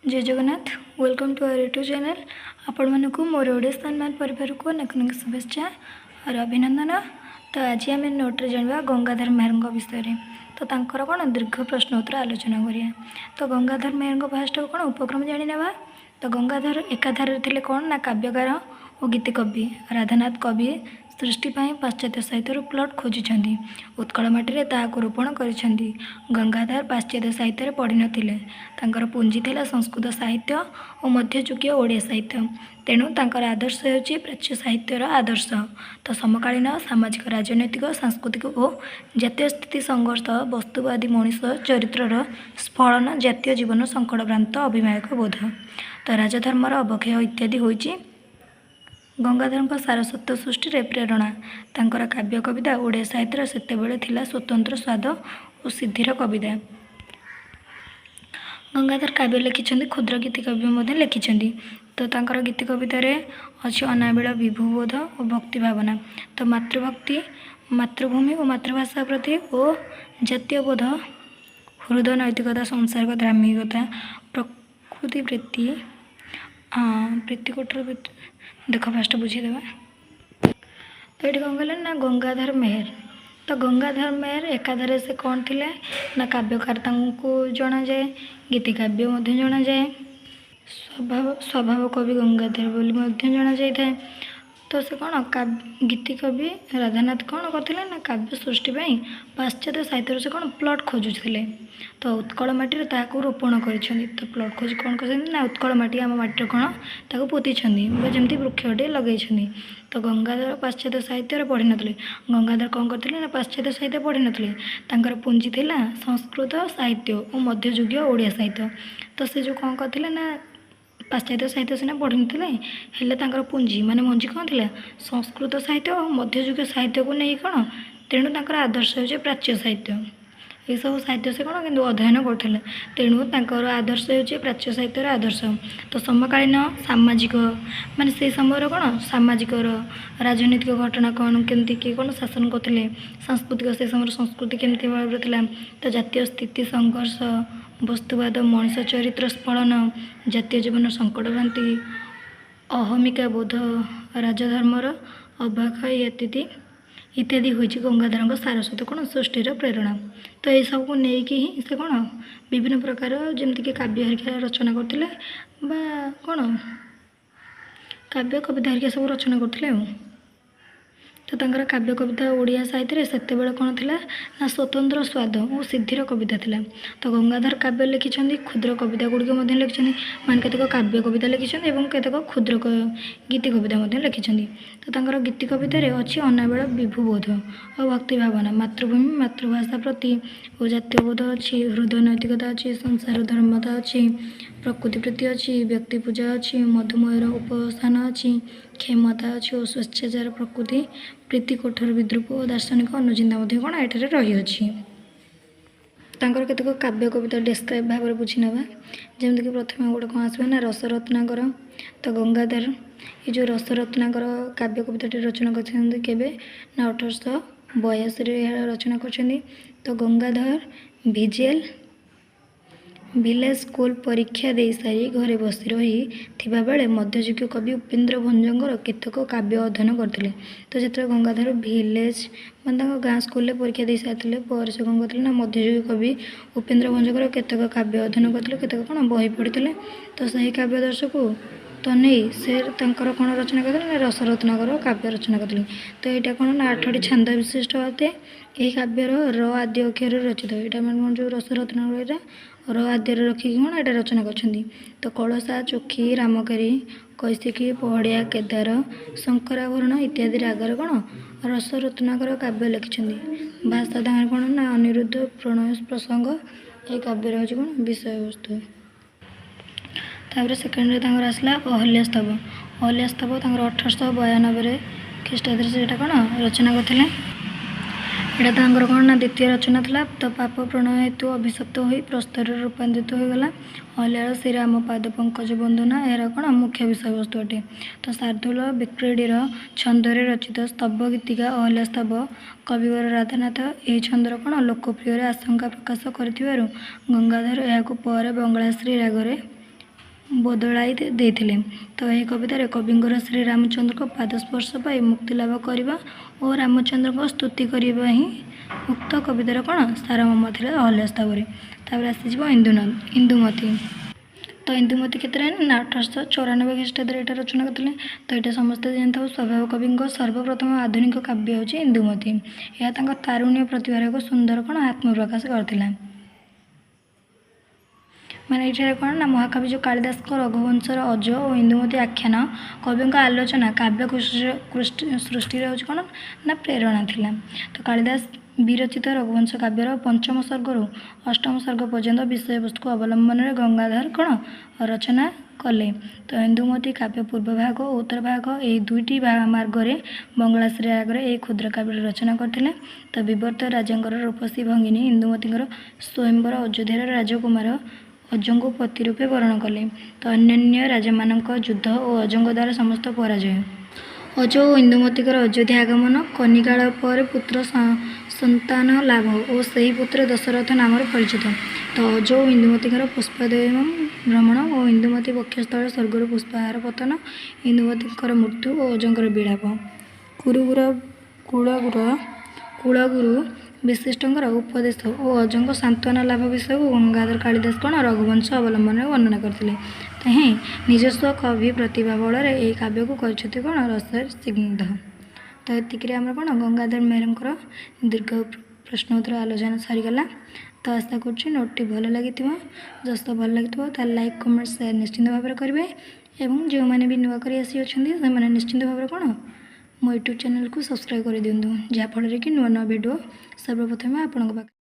जय Jagannath welcome to our YouTube channel. आपण मानक मोर ओडिया सम्मान परिवार को अनेक अनेक शुभेच्छा और अभिनंदन। तो आज आम नोट्रे जानवा गंगाधर मेहर विषय तो तांकर कौन दीर्घ प्रश्न उत्तर आलोचना करिया। तो गंगाधर मेहर फास्ट कौन उपक्रम जाणीना। तो गंगाधर एकाधारे थे कौन ना काव्यकार और गीति कवि राधानाथ कवि सृष्टि पाश्चात्य साहित्य प्लट खोजुंट उत्कल माटी रोपण कर। गंगाधर पाश्चात्य साहित्य पढ़ी नथिले। तांकर पुंजी थिला संस्कृत साहित्य और मध्ययुगीय ओडिया साहित्य। तेणु तांकर आदर्श होची प्राच्य साहित्यर आदर्श। तो समकालीन सामाजिक राजनैतिक सांस्कृतिक और जातीय स्थिति संघर्ष वस्तुवादी मनीष चरित्रर स्फलन जातीय जीवन संकटभ्रांत अभिमायक बोध तो राजधर्मर अवक्षय इत्यादि होईची। गंगाधर सारस्वत सृष्टि प्रेरणा तांकर काव्य कविता ओडिया साहित्य सेतेबेले थिला स्वतंत्र स्वाद और सिद्धिर कविता। गंगाधर काव्य लिखिं क्षुद्र गीति काव्य लिखिं। तो तांकर गीति कवितार अच्छी अनाबिल विभुबोध और भक्ति भावना। तो मातृभक्ति मातृभूमि और मातृभाषा प्रति और जातीय बोध हृदय नैतिकता संसारिक धार्मिकता प्रकृति प्रीति प्रीति कोटर देख फास्ट बुझीदेवा। तो ये कौन कहले ना गंगाधर मेहर। तो गंगाधर मेहर एकाधारे से कौन थिले ना काव्यकार जना जाए गीति काव्य जना जाए स्वभाव कवि गंगाधर बोली जना जाए। तो से कौन गीति कवि राधानाथ कौन करते ना काव्य सृष्टि पाश्चात्य साहित्य से कौन प्लट खोजुले। तो उत्कल माटी रोपण कर। तो प्लट खोज कौन कर ना उत्कल माटी आम माटी कौन ताको पोती जमी वृक्षटे लगे। तो गंगाधर पाश्चात्य साहित्य पढ़ी नथिले। गंगाधर कौन करते ना पाश्चात्य साहित्य पढ़ी नथिले। तांकर पुंजी थिला संस्कृत साहित्य और मध्ययुगीय ओडिया साहित्य। तो से जो कौन करते ना पाश्चात्य साहित्य सीना पढ़ी नथिले हेले तांकर पुंजी माने मंजी कौन थिला संस्कृत साहित्य और मध्ययुगीय साहित्य को नहीं कौन। तेणु तांकर आदर्श होचे प्राच्य साहित्य। ये सब साहित्य से कौन कि अध्ययन करते। तेणु तांकर आदर्श होचे प्राच्य साहित्यर आदर्श। तो समकालीन सामाजिक माने से समय कौन सामाजिक राजनीतिक घटना कौन केमती किए कौन शासन करते सांस्कृतिक से समय संस्कृति केमती भाव था। तो जातीय स्थिति संघर्ष वस्तुवाद मनीष चरित्र स्फलन जातीय जीवन संकटभ्रांति अहमिका बोध राजधर्मर अभक्षय इत्यादि इत्यादि होइछि गंगाधर सारस्वत कौन सृष्टिर प्रेरणा। तो ये सब को लेकिन ही से कौन विभिन्न प्रकार जमीक काव्य हरिका रचना करते कौन काव्य कविता हरिका सब रचना करते। तो तांकर काव्य कविता ओडिया साहित्य सेतेबेले कौन थिला ना स्वतंत्र स्वाद और सिद्धिर कविता थिला। तो गंगाधर काव्य लिखिं क्षुद्र कविता गुड़िक लिखिं मान केतक काव्य कविता लिखिं और केतक क्षुद्र गीति कविता लिखिं। तो तांकर गीति कवितार अच्छी अनाबिल विभुबोध और भक्ति भावना मातृभूमि मातृभाषा प्रति और जातीय बोध अच्छी हृदय नैतिकता अच्छी संसार धर्मता अच्छी प्रकृति प्रीति अच्छी व्यक्ति पूजा अच्छी मधुमेहर उपस्थान अच्छी क्षमता अच्छी और स्वेच्छाचार प्रकृति प्रीति कठोर विद्रूप और दार्शनिक अनुचिंता कौन ये रही। तांकर केतक काव्य कविता डेस्क्राइब भाव में बुझी नवा। जमीक प्रथम गोटे कौन आसवे ना रसरत्नाकर। तो गंगाधर ये जो रसरत्नाकर काव्य कविता रचना कर ना 1882 रचना कर। तो गंगाधर भिजेल विलेज स्कूल परीक्षा दे सारी घरे बसी रही थिबा बेले मध्ययुगीय कवि उपेन्द्र भंजंगर केतक काव्य अध्ययन करते। तो जो गंगाधर विलेज मैं गाँ स्कूल परीक्षा दे सारी पर से कौन करते ना मध्ययुगीय कवि उपेन्द्र भंजंगर केतक काव्य अध्ययन करते केतक कौन बही पढ़ी। तो सही काव्य दर्श को तो नहीं से तांकर कौन रचना करते ना रसरत्नाकर काव्य रचना करते। तो यहाँ कौन ना 8टी छांद विशिष्ट होते यही काव्यर र आदि अक्षर रचित। यहाँ मैं जो रसरत्नाकर र आद्य रखिक कौन यहाँ रचना कर। तो कलसा चोखी रामकारी कैसिकी पहड़िया केदार शंकराभरण इत्यादि रागर कौन रसरत्नाकर काव्य लिखिं। भाषा तांकर कौन ना अनिरुद्ध प्रणय प्रसंग ये काव्य हूँ कौन विषय वस्तु। तापर सेकेंड आसला अहल्यास्तव। अहल्यास्तव 1892 ख्रीष्टाब्द से कौन रचना करते। यहाँ तांकर कौन ना द्वितीय रचना था। तो पाप प्रणय हेतु अभिशप्त हो प्रस्तर रूपांतरित होगला। अहल्यार श्रीराम पाद पंकज बंधना यार कौन मुख्य विषय वस्तु अटे। तो शार्दूल विक्रेडीर छंदरे रचित स्तव गीतिका अहल्यास्तव कविवर राधानाथ यह छंदर कौन लोकप्रिय आशंका प्रकाश कर गंगाधर यहाँ पर बंगलाश्री रागरे ବଦଳାଇ ଦେଇଥିଲେ। ତ ଏହି କବିତାରେ କବିଙ୍କର ଶ୍ରୀରାମଚନ୍ଦ୍ରଙ୍କ ପାଦସ୍ପର୍ଶ ପାଇ ମୁକ୍ତି ଲାଭ କରିବା ଓ ରାମଚନ୍ଦ୍ରଙ୍କ ସ୍ତୁତି କରିବା ହିଁ ଉକ୍ତ କବିତାର କ'ଣ ସାରମର୍ମ ଥିଲା ଅହଲ୍ୟାସ୍ତବରେ। ତାପରେ ଆସିଯିବ ଇନ୍ଦୁମତୀ। ତ ଇନ୍ଦୁମତୀ କେତେରେ ନା 1894 ଖ୍ରୀଷ୍ଟାବ୍ଦରେ ଏଇଟା ରଚନା କରିଥିଲେ। ତ ଏଇଟା ସମସ୍ତେ ଜାଣିଥାଉ ସ୍ୱଭାବ କବିଙ୍କ ସର୍ବପ୍ରଥମ ଆଧୁନିକ କାବ୍ୟ ହେଉଛି ଇନ୍ଦୁମତୀ। ଏହା ତାଙ୍କ ତାରୁଣ୍ୟ ପ୍ରତିଭାର ଏକ ସୁନ୍ଦର କ'ଣ ଆତ୍ମପ୍ରକାଶ କରିଥିଲା। ମାନେ ଏଠାରେ କ'ଣ ନା ମହାକବି ଯେଉଁ କାଳିଦାସଙ୍କ ରଘୁବଂଶର ଅଜ ଓ ଇନ୍ଦୁମତୀ ଆଖ୍ୟାନ କବିଙ୍କ ଆଲୋଚନା କାବ୍ୟ ସୃଷ୍ଟିରେ ହେଉଛି କ'ଣ ନା ପ୍ରେରଣା ଥିଲା। ତ କାଳିଦାସ ବିରଚିତ ରଘୁବଂଶ କାବ୍ୟର ପଞ୍ଚମ ସର୍ଗରୁ ଅଷ୍ଟମ ସର୍ଗ ପର୍ଯ୍ୟନ୍ତ ବିଷୟବସ୍ତୁକୁ ଅବଲମ୍ବନରେ ଗଙ୍ଗାଧର କ'ଣ ରଚନା କଲେ। ତ ଇନ୍ଦୁମତୀ କାବ୍ୟ ପୂର୍ବ ଭାଗ ଓ ଉତ୍ତର ଭାଗ ଏହି ଦୁଇଟି ମାର୍ଗରେ ବଙ୍ଗଳାଶ୍ରୀ ରାଗରେ ଏହି କ୍ଷୁଦ୍ର କାବ୍ୟର ରଚନା କରିଥିଲେ। ତ ବିବର୍ତ୍ତ ରାଜାଙ୍କର ରୂପସୀ ଭଙ୍ଗିନୀ ଇନ୍ଦୁମତୀଙ୍କର ସ୍ୱୟଂବର ଅଯୋଧ୍ୟାର ରାଜକୁମାର ଅଜଙ୍କୁ ପତି ରୂପେ ବରଣ କଲେ। ତ ଅନ୍ୟାନ୍ୟ ରାଜାମାନଙ୍କ ଯୁଦ୍ଧ ଓ ଅଜଙ୍କ ଦ୍ୱାରା ସମସ୍ତ ପରାଜୟ। ଅଜ ଓ ଇନ୍ଦୁମତୀଙ୍କର ଅଯୋଧ୍ୟା ଆଗମନ କନିକାଳ ପରେ ପୁତ୍ର ସନ୍ତାନ ଲାଭ ଓ ସେହି ପୁତ୍ର ଦଶରଥ ନାମରେ ପରିଚିତ। ତ ଅଜ ଓ ଇନ୍ଦୁମତୀଙ୍କର ପୁଷ୍ପୋଦୟମ ଭ୍ରମଣ ଓ ଇନ୍ଦୁମତୀ ବକ୍ଷସ୍ଥଳ ସ୍ୱର୍ଗରୁ ପୁଷ୍ପହାର ପତନ ଇନ୍ଦୁମତୀଙ୍କର ମୃତ୍ୟୁ ଓ ଅଜଙ୍କର ବିଳାପ କୁଳଗୁରୁ ବିଶିଷ୍ଟଙ୍କର ଉପଦେଶ ଓ ଅଜଙ୍କ ସାନ୍ତ୍ୱନା ଲାଭ ବିଷୟକୁ ଗଙ୍ଗାଧର କାଳିଦାସ କ'ଣ ରଘୁବଂଶ ଅବଲମ୍ବନରେ ବର୍ଣ୍ଣନା କରିଥିଲେ। ତ ନିଜସ୍ୱ କବି ପ୍ରତିଭା ବଳରେ ଏହି କାବ୍ୟକୁ କରିଛନ୍ତି କ'ଣ ରସରେ ସ୍ନିଗ୍ଧ। ତ ଏତିକିରେ ଆମର କ'ଣ ଗଙ୍ଗାଧର ମେହେରଙ୍କର ଦୀର୍ଘ ପ୍ରଶ୍ନ ଉତ୍ତର ଆଲୋଚନା ସରିଗଲା। ତ ଆଶା କରୁଛି ନୋଟ୍ଟି ଭଲ ଲାଗିଥିବ। ଯଦି ଭଲ ଲାଗିଥିବ ତାହେଲେ ଲାଇକ୍ କମେଣ୍ଟ ସେୟାର ନିଶ୍ଚିନ୍ତ ଭାବରେ କରିବେ ଏବଂ ଯେଉଁମାନେ ବି ନୂଆ କରି ଆସିଅଛନ୍ତି ସେମାନେ ନିଶ୍ଚିନ୍ତ ଭାବରେ କ'ଣ ମୋ ୟୁଟ୍ୟୁବ୍ ଚ୍ୟାନେଲକୁ ସବସ୍କ୍ରାଇବ୍ କରିଦିଅନ୍ତୁ, ଯାହାଫଳରେ କି ନୂଆ ନୂଆ ଭିଡ଼ିଓ ସର୍ବପ୍ରଥମେ ଆପଣଙ୍କ ପାଖରେ